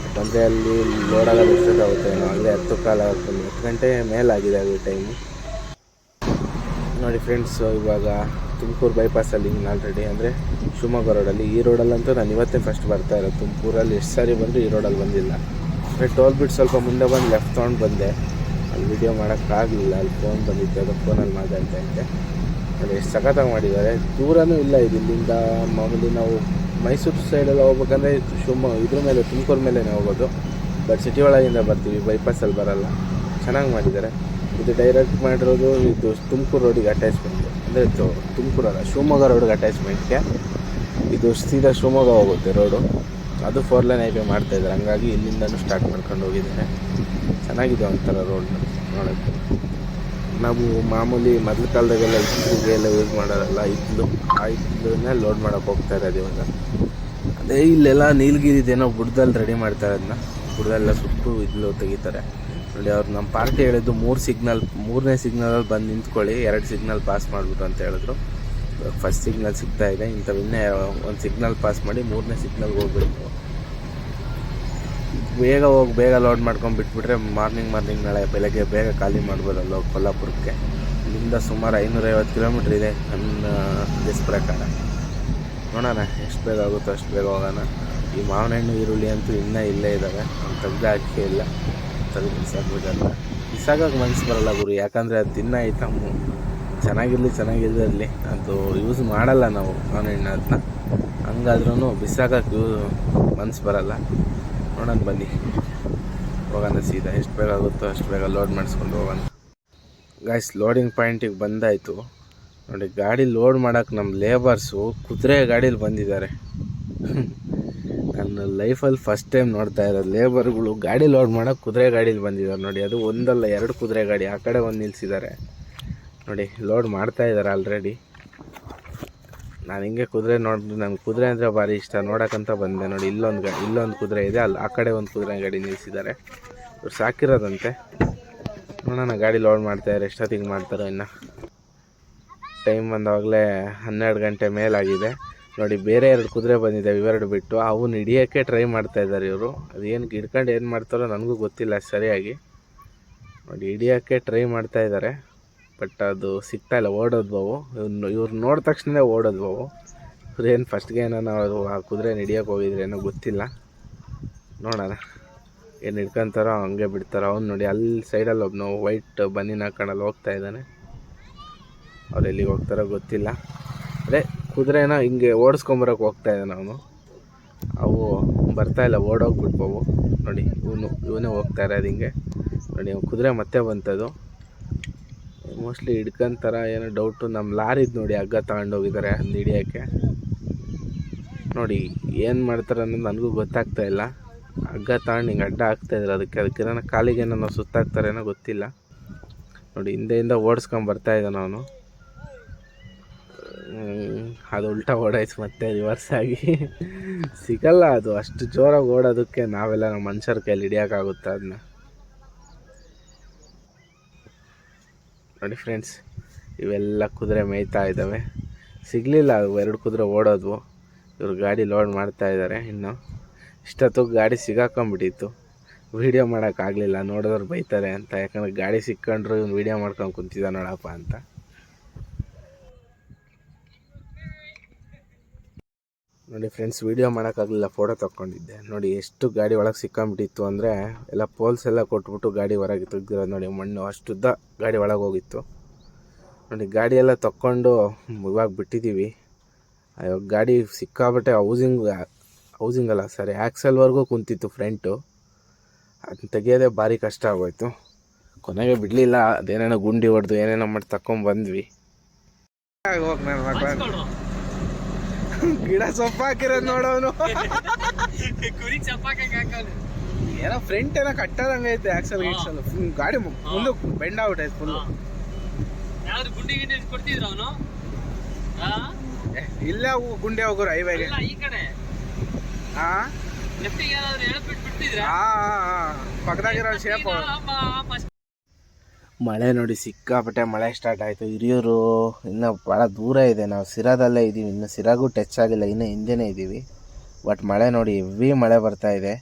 ಯಾಕಂದರೆ ಅಲ್ಲಿ ಲೋಡಾಗೋದು ಎಷ್ಟೊತ್ತಾಗುತ್ತೆ, ನಾವು ಅಲ್ಲೇ 10 ಗಂಟೆ ಮೇಲಾಗಿದೆ ಅದು ಟೈಮು. ನೋಡಿ ಫ್ರೆಂಡ್ಸು, ಇವಾಗ ತುಮಕೂರು ಬೈಪಾಸಲ್ಲಿ ಆಲ್ರೆಡಿ ಅಂದರೆ ಶಿವಮೊಗ್ಗ ರೋಡಲ್ಲಿ, ಈ ರೋಡಲ್ಲಂತೂ ನಾನು ಇವತ್ತೇ ಫಸ್ಟ್ ಬರ್ತಾ ಇರೋದು. ತುಮಕೂರಲ್ಲಿ ಎಷ್ಟು ಸಾರಿ ಬಂದರೂ ಈ ರೋಡಲ್ಲಿ ಬಂದಿಲ್ಲ. ಟೋಲ್ ಬಿಟ್ಟು ಸ್ವಲ್ಪ ಮುಂದೆ ಬಂದು ಲೆಫ್ಟ್ ತೊಗೊಂಡು ಬಂದೆ. ಅಲ್ಲಿ ವೀಡಿಯೋ ಮಾಡೋಕ್ಕಾಗಲಿಲ್ಲ, ಅಲ್ಲಿ ಫೋನ್ ಬಂದಿತ್ತು, ಅದು ಫೋನಲ್ಲಿ ಮಾತಾಡ್ತಾ ಇದ್ದೆ. ಅಲ್ಲಿ ಎಷ್ಟು ಸಖತ್ತಾಗಿ ಮಾಡಿದ್ದಾರೆ. ದೂರನೂ ಇಲ್ಲ ಇದು ಇಲ್ಲಿಂದ. ಮಾಮೂಲಿ ನಾವು ಮೈಸೂರು ಸೈಡೆಲ್ಲ ಹೋಗ್ಬೇಕಂದ್ರೆ ಇದ್ರ ಮೇಲೆ ತುಮಕೂರು ಮೇಲೇ ಹೋಗೋದು, ಬಟ್ ಸಿಟಿ ಒಳಗಿಂದ ಬರ್ತೀವಿ, ಬೈಪಾಸಲ್ಲಿ ಬರೋಲ್ಲ. ಚೆನ್ನಾಗಿ ಮಾಡಿದ್ದಾರೆ. ಇದು ಡೈರೆಕ್ಟ್ ಮಾಡಿರೋದು ಇದು ತುಮಕೂರು ರೋಡಿಗೆ ಅಟ್ಯಾಚ್ಮೆಂಟ್, ಅಂದರೆ ತುಮಕೂರಲ್ಲ ಶಿವಮೊಗ್ಗ ರೋಡಿಗೆ ಅಟ್ಯಾಚ್ಮೆಂಟ್ಗೆ. ಇದು ಸೀದಾ ಶಿವಮೊಗ್ಗ ಹೋಗುತ್ತೆ ರೋಡು, ಅದು 4 ಲೈನ್ ಹೈವೇ ಮಾಡ್ತಾಯಿದ್ದಾರೆ. ಹಂಗಾಗಿ ಇಲ್ಲಿಂದನೂ ಸ್ಟಾರ್ಟ್ ಮಾಡ್ಕೊಂಡು ಹೋಗಿದ್ದೇನೆ. ಚೆನ್ನಾಗಿದೆ ಒಂಥರ ರೋಡ್ ನೋಡೋಕ್ಕೆ. ನಾವು ಮಾಮೂಲಿ ಮೊದಲ ಕಾಲದಾಗೆಲ್ಲ ಇದ್ದುಗೆಲ್ಲ ಯೂಸ್ ಮಾಡೋರಲ್ಲ, ಇದ್ಲನ್ನೇ ಲೋಡ್ ಮಾಡೋಕ್ಕೆ ಹೋಗ್ತಾ ಇರೋದು ಇವಾಗ. ಅದೇ ಇಲ್ಲೆಲ್ಲ ನೀಲಗಿರಿದೇನೋ ಬುಡದಲ್ಲಿ ರೆಡಿ ಮಾಡ್ತಾರೆ, ಅದನ್ನ ಬುಡದೆಲ್ಲ ಸುಟ್ಟು ಇದ್ಲು ತೆಗಿತಾರೆ. ನೋಡಿ ಅವ್ರು ನಮ್ಮ ಪಾರ್ಟಿ ಹೇಳಿದ್ದು 3ನೇ ಸಿಗ್ನಲಲ್ಲಿ ಬಂದು ನಿಂತ್ಕೊಳ್ಳಿ, 2 ಸಿಗ್ನಲ್ ಪಾಸ್ ಮಾಡಿಬಿಟ್ಟು ಅಂತ ಹೇಳಿದ್ರು. ಫಸ್ಟ್ ಸಿಗ್ನಲ್ ಸಿಗ್ತಾಯಿದೆ, ಇಂಥವನ್ನೇ ಒಂದು ಸಿಗ್ನಲ್ ಪಾಸ್ ಮಾಡಿ 3ನೇ ಸಿಗ್ನಲ್ಗೆ ಹೋಗ್ಬೇಕು. ಬೇಗ ಲೋಡ್ ಮಾಡ್ಕೊಂಡು ಬಿಟ್ಬಿಟ್ರೆ ಮಾರ್ನಿಂಗ್ ನಾಳೆ ಬೆಳಗ್ಗೆ ಬೇಗ ಖಾಲಿ ಮಾಡ್ಬೋದಲ್ಲ ಕೊಲ್ಲಾಪುರಕ್ಕೆ. ಇಲ್ಲಿಂದ ಸುಮಾರು 550 ಕಿಲೋಮೀಟ್ರ್ ಇದೆ ನನ್ನ ಗೆಸ್ ಪ್ರಕಾರ. ನೋಡೋಣ ಎಷ್ಟು ಬೇಗ ಆಗುತ್ತೋ ಅಷ್ಟು ಬೇಗ ಹೋಗೋಣ. ಈ ಮಾವಿನ ಹಣ್ಣು ಈರುಳ್ಳಿ ಅಂತೂ ಇನ್ನೂ ಇಲ್ಲೇ ಇದ್ದಾವೆ, ಅವ್ನು ತೆಗ್ದು ಹಾಕಿ ಇಲ್ಲ ತೆಗೆದು ಬಿಸಾಕ್ಬೇಕಲ್ಲ. ಬಿಸಾಕೋಕೆ ಮನಸ್ಸು ಬರೋಲ್ಲ ಗುರು, ಯಾಕಂದರೆ ಅದು ತಿನ್ನೋ ಐಟಮ್ಮು. ಚೆನ್ನಾಗಿರಲಿ ಅದು ಯೂಸ್ ಮಾಡಲ್ಲ ನಾವು ಮಾವಿನ ಹಣ್ಣು, ಅದನ್ನ ಹಂಗಾದ್ರೂ ಬಿಸಾಕೋಕೆ ಮನಸ್ಸು ಬರೋಲ್ಲ. ನೋಡೋಣ ಬನ್ನಿ, ಹೋಗೋಣ ಸೀದಾ. ಎಷ್ಟು ಬೇಗ ಆಗುತ್ತೋ ಅಷ್ಟು ಬೇಗ ಲೋಡ್ ಮಾಡಿಸ್ಕೊಂಡು ಹೋಗೋಣ. ಗಾಯ್ಸ್ ಲೋಡಿಂಗ್ ಪಾಯಿಂಟಿಗೆ ಬಂದಾಯಿತು. ನೋಡಿ ಗಾಡಿ ಲೋಡ್ ಮಾಡೋಕ್ಕೆ ನಮ್ಮ ಲೇಬರ್ಸು ಕುದುರೆ ಗಾಡೀಲಿ ಬಂದಿದ್ದಾರೆ. ನನ್ನ ಲೈಫಲ್ಲಿ ಫಸ್ಟ್ ಟೈಮ್ ನೋಡ್ತಾ ಇರೋದು, ಲೇಬರ್ಗಳು ಗಾಡಿ ಲೋಡ್ ಮಾಡೋಕ್ಕೆ ಕುದುರೆ ಗಾಡೀಲಿ ಬಂದಿದ್ದಾರೆ. ನೋಡಿ ಅದು ಒಂದಲ್ಲ 2 ಕುದುರೆ ಗಾಡಿ ಆ ಕಡೆ ಒಂದು ನಿಲ್ಲಿಸಿದ್ದಾರೆ. ನೋಡಿ ಲೋಡ್ ಮಾಡ್ತಾಯಿದ್ದಾರೆ ಆಲ್ರೆಡಿ. ನಾನು ಹಿಂಗೆ ಕುದುರೆ ನೋಡಿ, ನನಗೆ ಕುದುರೆ ಅಂದರೆ ಭಾರಿ ಇಷ್ಟ, ನೋಡೋಕ್ಕಂತ ಬಂದೆ. ನೋಡಿ ಇಲ್ಲೊಂದು ಕುದುರೆ ಇದೆ, ಅಲ್ಲಿ ಆ ಕಡೆ ಒಂದು ಕುದುರೆ ಗಾಡಿ ನಿಲ್ಲಿಸಿದ್ದಾರೆ. ಇವ್ರು ಸಾಕಿರೋದಂತೆ. ನೋಡೋಣ ಗಾಡಿ ಲೋಡ್ ಮಾಡ್ತಾಯಿದ್ದಾರೆ, ಎಷ್ಟೊತ್ತಿಗೆ ಮಾಡ್ತಾರೋ. ಇನ್ನು ಟೈಮ್ ಬಂದವಾಗಲೇ 12 ಗಂಟೆ ಮೇಲಾಗಿದೆ. ನೋಡಿ ಬೇರೆ 2 ಕುದುರೆ ಬಂದಿದ್ದಾವೆ, ಇವೆರಡು ಬಿಟ್ಟು. ಅವನ್ನ ಹಿಡಿಯೋಕ್ಕೆ ಟ್ರೈ ಮಾಡ್ತಾಯಿದ್ದಾರೆ ಇವರು. ಅದೇನು ಹಿಡ್ಕೊಂಡು ಏನು ಮಾಡ್ತಾರೋ ನನಗೂ ಗೊತ್ತಿಲ್ಲ ಸರಿಯಾಗಿ. ನೋಡಿ ಹಿಡಿಯೋಕ್ಕೆ ಟ್ರೈ ಮಾಡ್ತಾಯಿದ್ದಾರೆ, ಬಟ್ ಅದು ಸಿಗ್ತಾಯಿಲ್ಲ. ಓಡೋದ್ಬವು ಇವ್ರು ನೋಡಿದ ತಕ್ಷಣ ಓಡೋದ್ಬವು. ಏನು ಫಸ್ಟ್ಗೆ ಏನೋ ಅವರು ಆ ಕುದುರೆ ಹಿಡಿಯೋಕೆ ಹೋಗಿದ್ರೆ ಏನೋ ಗೊತ್ತಿಲ್ಲ. ನೋಡೋಣ ಏನು ಹಿಡ್ಕೊತಾರೋ ಹಂಗೆ ಬಿಡ್ತಾರೋ. ಅವ್ನು ನೋಡಿ ಅಲ್ಲಿ ಸೈಡಲ್ಲಿ ಒಬ್ಬನು ವೈಟ್ ಬನ್ನಿನ ಹಾಕೊಂಡಲ್ಲಿ ಹೋಗ್ತಾ ಇದ್ದಾನೆ. ಅವ್ರು ಎಲ್ಲಿಗೆ ಹೋಗ್ತಾರೋ ಗೊತ್ತಿಲ್ಲ. ಅದೇ ಕುದುರೆನ ಹಿಂಗೆ ಓಡಿಸ್ಕೊಂಬರೋಕೆ ಹೋಗ್ತಾ ಇದ್ದಾನೆ ಅವನು. ಅವು ಬರ್ತಾಯಿಲ್ಲ, ಓಡೋಗ್ಬಿಟ್ಬವು. ನೋಡಿ ಇವನೇ ಹೋಗ್ತಾ ಇರೋದು ಹಿಂಗೆ. ನೋಡಿ ಕುದುರೆ ಮತ್ತೆ ಬಂತದು. ಮೋಸ್ಟ್ಲಿ ಹಿಡ್ಕೊಂತಾರ ಏನೋ ಡೌಟು. ನಮ್ಮ ಲಾರಿದು ನೋಡಿ ಹಗ್ಗ ತಗೊಂಡೋಗಿದ್ದಾರೆ ಅದು ಹಿಡಿಯೋಕ್ಕೆ. ನೋಡಿ ಏನು ಮಾಡ್ತಾರೆ ಅನ್ನೋದು ನನಗೂ ಗೊತ್ತಾಗ್ತಾ ಇಲ್ಲ. ಹಗ್ಗ ತಗೊಂಡು ಹಿಂಗೆ ಅಡ್ಡ ಹಾಕ್ತಾಯಿದ್ರು, ಅದಕ್ಕೇನೋ ಕಾಲಿಗೆ ಏನೋ ಸುತ್ತಾಕ್ತಾರೇನೋ ಗೊತ್ತಿಲ್ಲ. ನೋಡಿ ಹಿಂದೆಯಿಂದ ಓಡಿಸ್ಕೊಂಬರ್ತಾ ಇದ್ದಾನೆ ಅವನು. ಅದು ಉಲ್ಟಾ ಓಡಾಯ್ತು ಮತ್ತೆ ರಿವರ್ಸ್ ಆಗಿ. ಸಿಗಲ್ಲ ಅದು ಅಷ್ಟು ಜೋರಾಗಿ ಓಡೋದಕ್ಕೆ. ನಾವೆಲ್ಲ ನಮ್ಮ ಮನುಷ್ಯರ ಕೈಯಲ್ಲಿ ಹಿಡಿಯೋಕ್ಕಾಗುತ್ತೆ ಅದನ್ನ. ನೋಡಿ ಫ್ರೆಂಡ್ಸ್, ಇವೆಲ್ಲ ಕುದುರೆ ಮೇಯ್ತಾ ಇದ್ದಾವೆ. ಸಿಗಲಿಲ್ಲ, ಅವು 2 ಕುದುರೆ ಓಡೋದ್ವು. ಇವರು ಗಾಡಿ ಲೋಡ್ ಮಾಡ್ತಾ ಇದ್ದಾರೆ. ಇನ್ನು ಇಷ್ಟೊತ್ತಿಗೆ ಗಾಡಿ ಸಿಗಾಕೊಂಬಿಟ್ಟಿತ್ತು. ವೀಡಿಯೋ ಮಾಡೋಕ್ಕಾಗಲಿಲ್ಲ, ನೋಡಿದ್ರೆ ಬೈತಾರೆ ಅಂತ. ಯಾಕಂದರೆ ಗಾಡಿ ಸಿಕ್ಕೊಂಡ್ರು ಇವ್ನು ವೀಡಿಯೋ ಮಾಡ್ಕೊಂಡು ಕುಂತಿದ್ದ ನೋಡಪ್ಪ ಅಂತ. ನೋಡಿ ಫ್ರೆಂಡ್ಸ್, ವೀಡಿಯೋ ಮಾಡೋಕ್ಕಾಗಲಿಲ್ಲ, ಫೋಟೋ ತೊಗೊಂಡಿದ್ದೆ. ನೋಡಿ ಎಷ್ಟು ಗಾಡಿ ಒಳಗೆ ಸಿಕ್ಕೊಂಬಿಟ್ಟಿತ್ತು ಅಂದರೆ ಎಲ್ಲ ಪೋಲ್ಸ್ ಎಲ್ಲ ಕೊಟ್ಬಿಟ್ಟು ಗಾಡಿ ಹೊರಗೆ ತೆಗ್ದಿರೋದು. ನೋಡಿ ಮಣ್ಣು ಅಷ್ಟುದ್ದ ಗಾಡಿ ಒಳಗೆ ಹೋಗಿತ್ತು. ನೋಡಿ ಗಾಡಿ ಎಲ್ಲ ತೊಗೊಂಡು ಇವಾಗ ಬಿಟ್ಟಿದ್ದೀವಿ. ಇವಾಗ ಗಾಡಿ ಸಿಕ್ಕಾಬಿಟ್ಟೆ ಹೌಸಿಂಗ್ ಅಲ್ಲ ಸರಿ ಆ್ಯಕ್ಸಲ್ವರೆಗೂ ಕುಂತಿತ್ತು ಫ್ರಂಟು. ಅದನ್ನ ತೆಗಿಯೋದೇ ಭಾರಿ ಕಷ್ಟ ಆಗೋಯ್ತು. ಕೊನೆಗೆ ಬಿಡಲಿಲ್ಲ, ಅದೇನೇನೋ ಗುಂಡಿ ಹೊಡೆದು ಏನೇನೋ ಮಾಡಿ ತಗೊಂಡ್ಬಂದ್ವಿ. ಹೋಗಿ ನನ್ನ ಮಕ್ಕಳು ಗಿಡ ಸೊಪ್ಪು ಹಾಕಿರೋದು ನೋಡೋನು. ಏನೋ ಫ್ರಂಟ್ ಏನೋ ಕಟ್ಟದಂಗೆ ಐತೆ ಆಕ್ಸಲ್ ಗಾಡಿ ಮುಂದೆ ಬೆಂಡ್ ಆಗ್ಬಿಟ್ಟೈತೆ ಫುಲ್. ಇಲ್ಲ ಗುಂಡಿ ಹೋಗೋರು ಹೈವೇಗೆ. ಪಕ್ಕದಾಗಿರೋ ಶೇಪ್. ಮಳೆ ನೋಡಿ ಸಿಕ್ಕಾಪಟ್ಟೆ ಮಳೆ ಸ್ಟಾರ್ಟ್ ಆಯಿತು. ಹಿರಿಯೂರು ಇನ್ನೂ ಭಾಳ ದೂರ ಇದೆ, ನಾವು ಸಿರಾದಲ್ಲೇ ಇದ್ದೀವಿ. ಇನ್ನು ಸಿರಾಗೂ ಟಚ್ ಆಗಿಲ್ಲ, ಇನ್ನೂ ಹಿಂದೆನೇ ಇದ್ದೀವಿ. ಬಟ್ ಮಳೆ ನೋಡಿ ಹೆವಿ ಮಳೆ ಬರ್ತಾ ಇದೆ.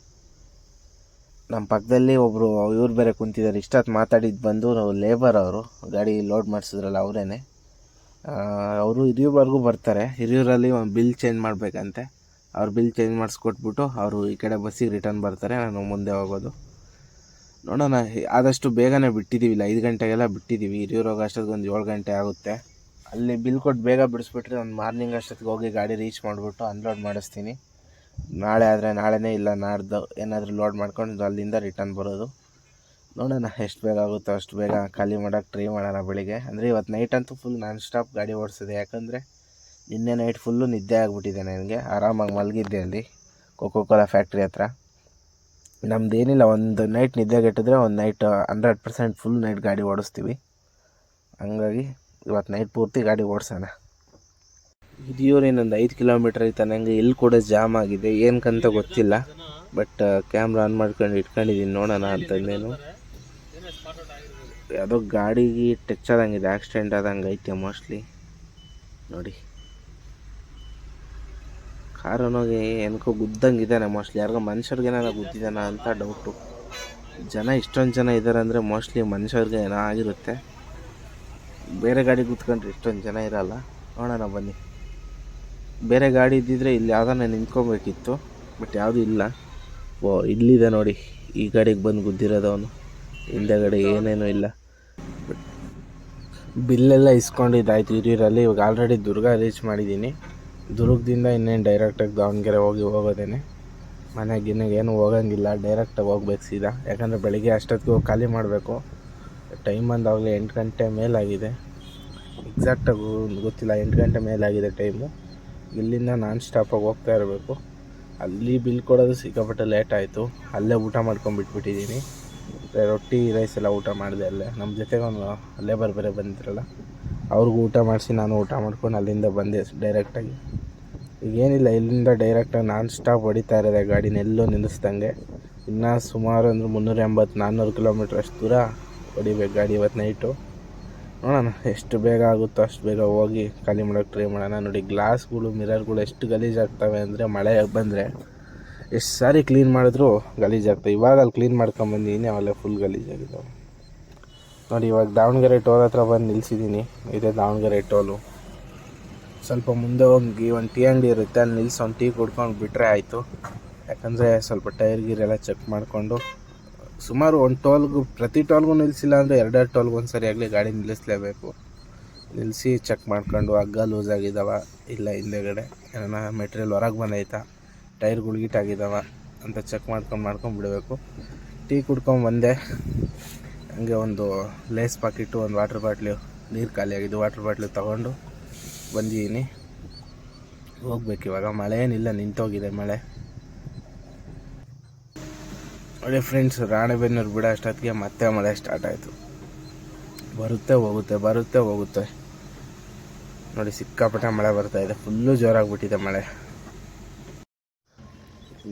ನಮ್ಮ ಪಕ್ಕದಲ್ಲಿ ಒಬ್ಬರು ಇವ್ರು ಬೇರೆ ಕುಂತಿದ್ದಾರೆ. ಇಷ್ಟೊತ್ತು ಮಾತಾಡಿದ್ದು ಬಂದು ಲೇಬರ್ ಅವರು, ಗಾಡಿ ಲೋಡ್ ಮಾಡಿಸಿದ್ರಲ್ಲ ಅವರೇನೆ. ಅವರು ಹಿರಿಯೂರ್ವರೆಗೂ ಬರ್ತಾರೆ. ಹಿರಿಯೂರಲ್ಲಿ ಒಂದು ಬಿಲ್ ಚೇಂಜ್ ಮಾಡಬೇಕಂತೆ. ಅವ್ರು ಬಿಲ್ ಚೇಂಜ್ ಮಾಡಿಸ್ಕೊಟ್ಬಿಟ್ಟು ಅವರು ಈ ಕಡೆ ಬಸ್ಸಿಗೆ ರಿಟರ್ನ್ ಬರ್ತಾರೆ. ನಾನು ಮುಂದೆ ಹೋಗೋದು ನೋಡೋಣ. ಆದಷ್ಟು ಬೇಗನೆ ಬಿಟ್ಟಿದ್ದೀವಿ, ಇಲ್ಲ 5 ಗಂಟೆಗೆಲ್ಲ ಬಿಟ್ಟಿದ್ದೀವಿ. ಹಿರಿಯೂರು ಹೋಗೋ ಅಷ್ಟೊತ್ತಿಗೆ ಒಂದು 7 ಗಂಟೆ ಆಗುತ್ತೆ. ಅಲ್ಲಿ ಬಿಲ್ ಕೊಟ್ಟು ಬೇಗ ಬಿಡಿಸ್ಬಿಟ್ರೆ ಒಂದು ಮಾರ್ನಿಂಗ್ ಅಷ್ಟೊತ್ತಿಗೆ ಹೋಗಿ ಗಾಡಿ ರೀಚ್ ಮಾಡಿಬಿಟ್ಟು ಅನ್ಲೋಡ್ ಮಾಡಿಸ್ತೀನಿ. ನಾಳೆ ಆದರೆ ನಾಳೆನೇ, ಇಲ್ಲ ನಾಡ್ದು ಏನಾದರೂ ಲೋಡ್ ಮಾಡ್ಕೊಂಡು ಅಲ್ಲಿಂದ ರಿಟರ್ನ್ ಬರೋದು. ನೋಡೋಣ ಎಷ್ಟು ಬೇಗ ಆಗುತ್ತೋ ಅಷ್ಟು ಬೇಗ ಖಾಲಿ ಮಾಡೋಕ್ಕೆ ಟ್ರೈ ಮಾಡೋಣ ಬೆಳಿಗ್ಗೆ. ಅಂದರೆ ಇವತ್ತು ನೈಟ್ ಅಂತೂ ಫುಲ್ ನಾನ್ ಸ್ಟಾಪ್ ಗಾಡಿ ಓಡಿಸಿದೆ. ಯಾಕಂದರೆ ನಿನ್ನೆ ನೈಟ್ ಫುಲ್ಲು ನಿದ್ದೆ ಆಗಿಬಿಟ್ಟಿದೆ ನನಗೆ. ಆರಾಮಾಗಿ ಮಲಗಿದ್ದೆ ಅಲ್ಲಿ ಕೋಕೋ ಕೋಲಾ ಫ್ಯಾಕ್ಟ್ರಿ ಹತ್ರ. ನಮ್ಮದೇನಿಲ್ಲ, ಒಂದು ನೈಟ್ ನಿದ್ದೆಗೆಟ್ಟಿದ್ರೆ ಒಂದು ನೈಟ್ 100% ಫುಲ್ ನೈಟ್ ಗಾಡಿ ಓಡಿಸ್ತೀವಿ. ಹಂಗಾಗಿ ಇವತ್ತು ನೈಟ್ ಪೂರ್ತಿ ಗಾಡಿ ಓಡಿಸೋಣ. ಹಿರಿಯೂರಿನೊಂದು 5 ಕಿಲೋಮೀಟ್ರ್ ಐತೆ. ನನಗೆ ಇಲ್ಲಿ ಕೂಡ ಜಾಮ್ ಆಗಿದೆ, ಏನಕ್ಕಂತ ಗೊತ್ತಿಲ್ಲ. ಬಟ್ ಕ್ಯಾಮ್ರಾ ಆನ್ ಮಾಡ್ಕೊಂಡು ಇಟ್ಕೊಂಡಿದ್ದೀನಿ, ನೋಡೋಣ ಅಂತಂದೇನು. ಯಾವುದೋ ಗಾಡಿಗೆ ಟಚ್ ಆದಂಗಿದೆ, ಆಕ್ಸಿಡೆಂಟ್ ಆದಂಗೆ ಐತೆ ಮೋಸ್ಟ್ಲಿ. ನೋಡಿ ಕಾರನೋಗಿ ಏನಕ್ಕೋ ಗುದ್ದಂಗಿದ್ದಾನೆ ಮೋಸ್ಟ್ಲಿ. ಯಾರಿಗೋ ಮನುಷ್ಯರಿಗೇನಾರ ಗುದ್ದಿದ್ದಾನ ಅಂತ ಡೌಟು. ಜನ ಇಷ್ಟೊಂದು ಜನ ಇದ್ದಾರೆ ಅಂದರೆ ಮೋಸ್ಟ್ಲಿ ಮನುಷ್ಯರಿಗೆ ಏನೋ ಆಗಿರುತ್ತೆ. ಬೇರೆ ಗಾಡಿ ಕೂತ್ಕೊಂಡ್ರೆ ಇಷ್ಟೊಂದು ಜನ ಇರಲ್ಲ. ನೋಡೋಣ ಬನ್ನಿ. ಬೇರೆ ಗಾಡಿ ಇದ್ದಿದ್ರೆ ಇಲ್ಲಿ ಯಾವುದನ್ನ ನಿಂತ್ಕೊಬೇಕಿತ್ತು, ಬಟ್ ಯಾವುದೂ ಇಲ್ಲ. ಇಲ್ಲಿದೆ ನೋಡಿ, ಈ ಗಾಡಿಗೆ ಬಂದು ಗುದ್ದಿರೋದು ಅವನು. ಹಿಂದೆಗಡೆ ಏನೇನೂ ಇಲ್ಲ. ಬಿಲ್ಲೆಲ್ಲ ಇಸ್ಕೊಂಡಿದ್ದಾಯ್ತು ಹಿರಿಯೂರಲ್ಲಿ. ಇವಾಗ ಆಲ್ರೆಡಿ ದುರ್ಗ ರೀಚ್ ಮಾಡಿದ್ದೀನಿ. ದುರ್ಗದಿಂದ ಇನ್ನೇನು ಡೈರೆಕ್ಟಾಗಿ ದಾವಣಗೆರೆ ಹೋಗೋದೇನೆ. ಮನೆಗೆ ಏನು ಹೋಗೋಂಗಿಲ್ಲ, ಡೈರೆಕ್ಟಾಗಿ ಹೋಗ್ಬೇಕು ಸೀದಾ. ಯಾಕಂದರೆ ಬೆಳಿಗ್ಗೆ ಅಷ್ಟೊತ್ತಿಗೆ ಹೋಗಿ ಖಾಲಿ ಮಾಡಬೇಕು. ಟೈಮ್ ಬಂದಾಗಲೇ 8 ಗಂಟೆ ಮೇಲಾಗಿದೆ. ಎಕ್ಸಾಕ್ಟಾಗಿ ಗೊತ್ತಿಲ್ಲ, 8 ಗಂಟೆ ಮೇಲಾಗಿದೆ ಟೈಮು. ಇಲ್ಲಿಂದ ನಾನ್ ಸ್ಟಾಪಾಗಿ ಹೋಗ್ತಾ ಇರಬೇಕು. ಅಲ್ಲಿ ಬಿಲ್ ಕೊಡೋದು ಸಿಕ್ಕಾಪಟ್ಟೆ ಲೇಟ್ ಆಯಿತು. ಅಲ್ಲೇ ಊಟ ಮಾಡ್ಕೊಂಡ್ಬಿಟ್ಬಿಟ್ಟಿದ್ದೀನಿ. ರೊಟ್ಟಿ ರೈಸ್ ಎಲ್ಲ ಊಟ ಮಾಡಿದೆ ಅಲ್ಲೇ. ನಮ್ಮ ಜೊತೆಗೆ ಒಂದು ಲೇಬರ್ ಬೇರೆ ಬಂದಿದ್ರಲ್ಲ, ಅವ್ರಿಗೂ ಊಟ ಮಾಡಿಸಿ ನಾನು ಊಟ ಮಾಡ್ಕೊಂಡು ಅಲ್ಲಿಂದ ಬಂದೆ ಡೈರೆಕ್ಟಾಗಿ. ಈಗೇನಿಲ್ಲ, ಇಲ್ಲಿಂದ ಡೈರೆಕ್ಟಾಗಿ ನಾನ್ ಸ್ಟಾಪ್ ಹೊಡಿತಾ ಇರೋದೆ ಗಾಡಿನೆಲ್ಲೂ ನಿಲ್ಲಿಸ್ದಂಗೆ. ಇನ್ನೂ ಸುಮಾರು ಅಂದ್ರೆ 380-400 ಕಿಲೋಮೀಟ್ರ್ ಅಷ್ಟು ದೂರ ಹೊಡಿಬೇಕು ಗಾಡಿ ಇವತ್ತು ನೈಟು. ನೋಡೋಣ ಎಷ್ಟು ಬೇಗ ಆಗುತ್ತೋ ಅಷ್ಟು ಬೇಗ ಹೋಗಿ ಖಾಲಿ ಮಾಡೋಕ್ಕೆ ಟ್ರೈ ಮಾಡೋಣ. ನೋಡಿ ಗ್ಲಾಸ್ಗಳು, ಮಿರರ್ಗಳು ಎಷ್ಟು ಗಲೀಜಾಗ್ತವೆ ಅಂದರೆ ಮಳೆ ಬಂದರೆ ಎಷ್ಟು ಸಾರಿ ಕ್ಲೀನ್ ಮಾಡಿದ್ರೂ ಗಲೀಜಾಗ್ತವೆ. ಇವಾಗ ಅಲ್ಲಿ ಕ್ಲೀನ್ ಮಾಡ್ಕೊಂಬಂದಿದ್ದೀನಿ, ಅವೆಲ್ಲ ಫುಲ್ ಗಲೀಜಾಗಿದ್ದಾವೆ. ನೋಡಿ ಇವಾಗ ದಾವಣಗೆರೆ ಟೋಲ್ ಹತ್ರ ಬಂದು ನಿಲ್ಲಿಸಿದ್ದೀನಿ. ಇದೇ ದಾವಣಗೆರೆ ಟೋಲು. ಸ್ವಲ್ಪ ಮುಂದೆ ಹೋಗಿ ಒಂದು ಟೀ ಅಂಗಡಿ ಇರುತ್ತೆ, ಅಲ್ಲಿ ನಿಲ್ಲಿಸಿ ಒಂದು ಟೀ ಕುಡ್ಕೊಂಡು ಬಿಟ್ಟರೆ ಆಯಿತು. ಯಾಕಂದರೆ ಸ್ವಲ್ಪ ಟೈರ್ ಗೀರೆಲ್ಲ ಚೆಕ್ ಮಾಡಿಕೊಂಡು, ಸುಮಾರು ಒಂದು ಟೋಲ್ಗೂ, ಪ್ರತಿ ಟೋಲ್ಗೂ ನಿಲ್ಲಿಸಿಲ್ಲ ಅಂದರೆ 2 ಟೋಲ್ಗೂ ಒಂದು ಸರಿ ಆಗಲಿ ಗಾಡಿ ನಿಲ್ಲಿಸಲೇಬೇಕು. ನಿಲ್ಲಿಸಿ ಚೆಕ್ ಮಾಡ್ಕೊಂಡು ಹಗ್ಗ ಲೂಸ್ ಆಗಿದ್ದಾವ, ಇಲ್ಲ ಹಿಂದೆಗಡೆ ಏನಾರ ಮೆಟೀರಿಯಲ್ ಹೊರಗೆ ಬಂದೈತಾ, ಟೈರ್ ಗುಳ್ಗಿಟಾಗಿದ್ದಾವ ಅಂತ ಚೆಕ್ ಮಾಡ್ಕೊಂಡು ಬಿಡಬೇಕು. ಟೀ ಕುಡ್ಕೊಂಡು ಬಂದೆ. ಹಂಗೆ ಒಂದು ಲೇಸ್ ಪಾಕಿಟ್ಟು, ಒಂದು ವಾಟ್ರ್ ಬಾಟ್ಲು, ನೀರು ಖಾಲಿ ಆಗಿದ್ದು ವಾಟ್ರ್ ಬಾಟ್ಲು ತೊಗೊಂಡು ಬಂದಿದ್ದೀನಿ. ಹೋಗ್ಬೇಕು ಇವಾಗ. ಮಳೆ ಏನಿಲ್ಲ, ನಿಂತೋಗಿದೆ ಮಳೆ. ನೋಡಿ ಫ್ರೆಂಡ್ಸ್, ರಾಣೆಬೆನ್ನೂರು ಬಿಡೋ ಅಷ್ಟೊತ್ತಿಗೆ ಮತ್ತೆ ಮಳೆ ಸ್ಟಾರ್ಟ್ ಆಯಿತು. ಬರುತ್ತೆ ಹೋಗುತ್ತೆ, ಬರುತ್ತೆ ಹೋಗುತ್ತೆ. ನೋಡಿ ಸಿಕ್ಕಾಪಟ್ಟೆ ಮಳೆ ಬರ್ತಾಯಿದೆ, ಫುಲ್ಲು ಜೋರಾಗಿಬಿಟ್ಟಿದೆ ಮಳೆ.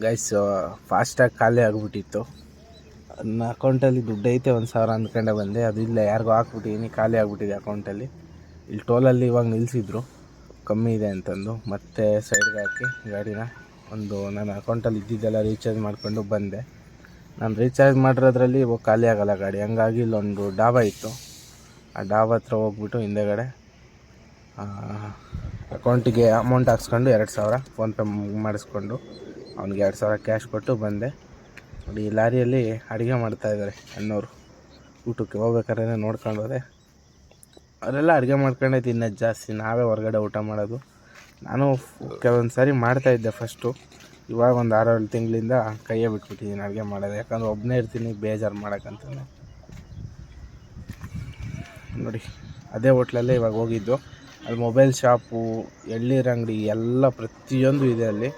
ಗೈಸ್ ಫಾಸ್ಟಾಗಿ ಖಾಲಿ ಆಗಿಬಿಟ್ಟಿತ್ತು. ನನ್ನ ಅಕೌಂಟಲ್ಲಿ ದುಡ್ಡು ಐತೆ 1,000 ಅಂದ್ಕೊಂಡೆ ಬಂದೆ. ಅದು ಇಲ್ಲ, ಯಾರಿಗೂ ಹಾಕ್ಬಿಟ್ಟಿದ್ದೀನಿ, ಖಾಲಿ ಆಗಿಬಿಟ್ಟಿದೆ ಅಕೌಂಟಲ್ಲಿ. ಇಲ್ಲಿ ಟೋಲಲ್ಲಿ ಇವಾಗ ನಿಲ್ಲಿಸಿದ್ರು ಕಮ್ಮಿ ಇದೆ ಅಂತಂದು, ಮತ್ತೆ ಸೈಡ್ಗೆ ಹಾಕಿ ಗಾಡಿನ ನನ್ನ ಅಕೌಂಟಲ್ಲಿ ಇದ್ದಿದ್ದೆಲ್ಲ ರೀಚಾರ್ಜ್ ಮಾಡಿಕೊಂಡು ಬಂದೆ. ನಾನು ರೀಚಾರ್ಜ್ ಮಾಡಿರೋದ್ರಲ್ಲಿ ಇವಾಗ ಖಾಲಿ ಆಗೋಲ್ಲ ಗಾಡಿ. ಹಂಗಾಗಿ ಇಲ್ಲೊಂದು ಡಾಬಾ ಇತ್ತು, ಆ ಡಾಬಾ ಹತ್ರ ಹೋಗ್ಬಿಟ್ಟು ಹಿಂದೆಗಡೆ ಅಕೌಂಟಿಗೆ ಅಮೌಂಟ್ ಹಾಕ್ಸ್ಕೊಂಡು 2,000 ಫೋನ್ಪೇ ಮಾಡಿಸ್ಕೊಂಡು ಅವ್ನಿಗೆ 2,000 ಕ್ಯಾಶ್ ಕೊಟ್ಟು ಬಂದೆ. ನೋಡಿ, ಈ ಲಾರಿಯಲ್ಲಿ ಅಡುಗೆ ಮಾಡ್ತಾಯಿದ್ದಾರೆ ಅಣ್ಣವರು. ಊಟಕ್ಕೆ ಹೋಗ್ಬೇಕಾದ್ರೆ ನೋಡ್ಕೊಂಡು ಹೋದೆ. ಅವರೆಲ್ಲ ಅಡುಗೆ ಮಾಡ್ಕೊಂಡೇ ತಿನ್ನೋದು ಜಾಸ್ತಿ, ನಾವೇ ಹೊರಗಡೆ ಊಟ ಮಾಡೋದು. ನಾನು ಕೆಲವೊಂದು ಸಾರಿ ಮಾಡ್ತಾಯಿದ್ದೆ ಫಸ್ಟು. ಇವಾಗ ಒಂದು 6-7 ತಿಂಗಳಿಂದ ಕೈಯೇ ಬಿಟ್ಬಿಟ್ಟಿದ್ದೀನಿ ಅಡುಗೆ ಮಾಡೋದು. ಯಾಕಂದ್ರೆ ಒಬ್ಬನೇ ಇರ್ತೀನಿ, ಬೇಜಾರು ಮಾಡೋಕ್ಕಂತಲೇ. ನೋಡಿ, ಅದೇ ಹೋಟ್ಲಲ್ಲೇ ಇವಾಗ ಹೋಗಿದ್ದು. ಅಲ್ಲಿ ಮೊಬೈಲ್ ಶಾಪು, ಎಳ್ನೀರು ಅಂಗಡಿ ಎಲ್ಲ ಪ್ರತಿಯೊಂದು ಇದೆ ಅಲ್ಲಿ.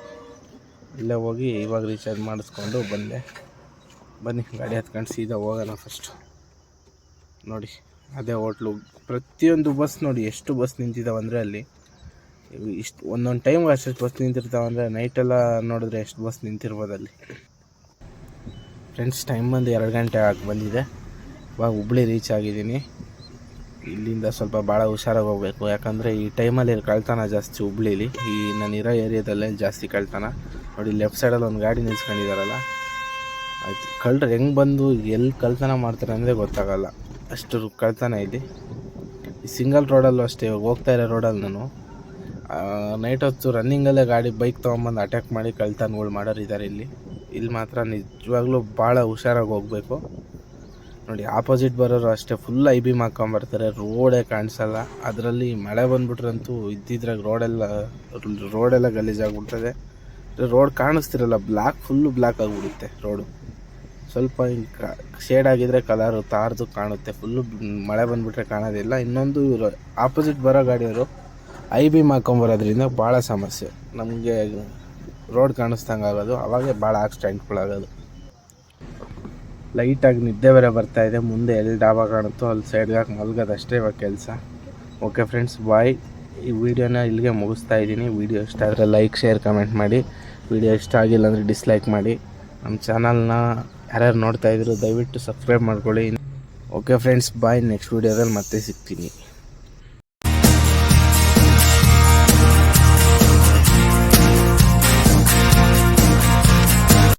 ಇಲ್ಲೇ ಹೋಗಿ ಇವಾಗ ರೀಚಾರ್ಜ್ ಮಾಡಿಸ್ಕೊಂಡು ಬಂದೆ. ಬನ್ನಿ ಗಾಡಿ ಹತ್ಕೊಂಡು ಸೀದಾ ಹೋಗೋಣ ಫಸ್ಟು. ನೋಡಿ, ಅದೇ ಹೋಟ್ಲು. ಪ್ರತಿಯೊಂದು ಬಸ್ ನೋಡಿ ಎಷ್ಟು ಬಸ್ ನಿಂತಿದ್ದಾವಂದರೆ ಅಲ್ಲಿ ಇಷ್ಟು ಒಂದೊಂದು ಟೈಮ್ಗೆ ಅಷ್ಟು ಬಸ್ ನಿಂತಿರ್ತಾವಂದರೆ ನೈಟೆಲ್ಲ ನೋಡಿದ್ರೆ ಎಷ್ಟು ಬಸ್ ನಿಂತಿರ್ಬೋದು ಅಲ್ಲಿ. ಫ್ರೆಂಡ್ಸ್, ಟೈಮ್ ಬಂದು 2 ಗಂಟೆ ಆಗಿ ಬಂದಿದೆ. ಇವಾಗ ಹುಬ್ಳಿ ರೀಚ್ ಆಗಿದ್ದೀನಿ. ಇಲ್ಲಿಂದ ಸ್ವಲ್ಪ ಭಾಳ ಹುಷಾರಾಗಿ ಹೋಗಬೇಕು, ಯಾಕಂದರೆ ಈ ಟೈಮಲ್ಲಿ ಕಳ್ತನ ಜಾಸ್ತಿ ಹುಬ್ಳೀಲಿ. ನಾನಿರೋ ಏರಿಯಾದಲ್ಲೇ ಜಾಸ್ತಿ ಕಳ್ತನ. ನೋಡಿ, ಲೆಫ್ಟ್ ಸೈಡಲ್ಲಿ ಒಂದು ಗಾಡಿ ನಿಲ್ಸ್ಕೊಂಡಿದ್ದಾರಲ್ಲ, ಆಯ್ತು ಕಳ್ಳರು ಹೆಂಗೆ ಬಂದು ಎಲ್ಲಿ ಕಳ್ತನ ಮಾಡ್ತಾರೆ ಅಂದರೆ ಗೊತ್ತಾಗಲ್ಲ, ಅಷ್ಟು ಕಳ್ತನ ಇದೆ. ಈ ಸಿಂಗಲ್ ರೋಡಲ್ಲೂ ಅಷ್ಟೇ. ಇವಾಗ ಹೋಗ್ತಾ ಇರೋ ರೋಡಲ್ಲಿ ನಾನು ನೈಟ್ ಹೊತ್ತು ರನ್ನಿಂಗಲ್ಲೇ ಬೈಕ್ ತೊಗೊಂಬಂದು ಅಟ್ಯಾಕ್ ಮಾಡಿ ಕಳ್ತನಗಳು ಮಾಡೋರು ಇದ್ದಾರೆ ಇಲ್ಲಿ ಮಾತ್ರ ನಿಜವಾಗ್ಲೂ ಭಾಳ ಹುಷಾರಾಗಿ ಹೋಗಬೇಕು. ನೋಡಿ, ಆಪೋಸಿಟ್ ಬರೋರು ಅಷ್ಟೇ ಫುಲ್ ಐ ಬಿ ಹಾಕ್ಕೊಂಬರ್ತಾರೆ, ರೋಡೇ ಕಾಣಿಸಲ್ಲ. ಅದರಲ್ಲಿ ಮಳೆ ಬಂದುಬಿಟ್ರಂತೂ ಇದ್ದಿದ್ರಾಗ ರೋಡೆಲ್ಲ ಗಲೀಜಾಗ್ಬಿಡ್ತದೆ. ರೋಡ್ ಕಾಣಿಸ್ತಿರಲ್ಲ, ಫುಲ್ಲು ಬ್ಲ್ಯಾಕ್ ಆಗಿಬಿಡುತ್ತೆ ರೋಡು. ಸ್ವಲ್ಪ ಹಿಂಗೆ ಶೇಡ್ ಆಗಿದ್ರೆ ಕಲರು ತಾರ್ದು ಕಾಣುತ್ತೆ, ಫುಲ್ಲು ಮಳೆ ಬಂದುಬಿಟ್ರೆ ಕಾಣೋದಿಲ್ಲ. ಇನ್ನೊಂದು ಇವರು ಆಪೋಸಿಟ್ ಬರೋ ಗಾಡಿಯವರು ಐ ಬಿ ಹಾಕ್ಕೊಂಬರೋದ್ರಿಂದ ಭಾಳ ಸಮಸ್ಯೆ, ನಮಗೆ ರೋಡ್ ಕಾಣಿಸ್ದಂಗೆ ಆಗೋದು. ಅವಾಗೇ ಭಾಳ ಆಕ್ಸಿಡೆಂಟ್ಗಳಾಗೋದು. ಲೈಟಾಗಿ ನಿದ್ದೆ ಬೇರೆ ಬರ್ತಾಯಿದೆ. ಮುಂದೆ ಎಲ್ಲಿ ಡಾಬಾ ಕಾಣುತ್ತೋ ಅಲ್ಲಿ ಸೈಡ್ಗೆ ಹಾಕಿ ಮಲ್ಗೋದಷ್ಟೇ ಇವಾಗ ಕೆಲಸ. ಓಕೆ ಫ್ರೆಂಡ್ಸ್, ಬಾಯ್. ಈ ವಿಡಿಯೋನ ಇಲ್ಲಿಗೆ ಮುಗಿಸ್ತಾ ಇದ್ದೀನಿ. ವಿಡಿಯೋ ಇಷ್ಟ ಆದರೆ ಲೈಕ್, ಶೇರ್, ಕಮೆಂಟ್ ಮಾಡಿ. ವಿಡಿಯೋ ಇಷ್ಟ ಆಗಿಲ್ಲ ಅಂದರೆ ಡಿಸ್ಲೈಕ್ ಮಾಡಿ. ನಮ್ಮ ಚಾನಲ್ನ ಯಾರ್ಯಾರು ನೋಡ್ತಾಯಿದ್ರು ದಯವಿಟ್ಟು ಸಬ್ಸ್ಕ್ರೈಬ್ ಮಾಡ್ಕೊಳ್ಳಿ. ಓಕೆ ಫ್ರೆಂಡ್ಸ್, ಬಾಯ್. ನೆಕ್ಸ್ಟ್ ವಿಡಿಯೋದಲ್ಲಿ ಮತ್ತೆ ಸಿಗ್ತೀನಿ.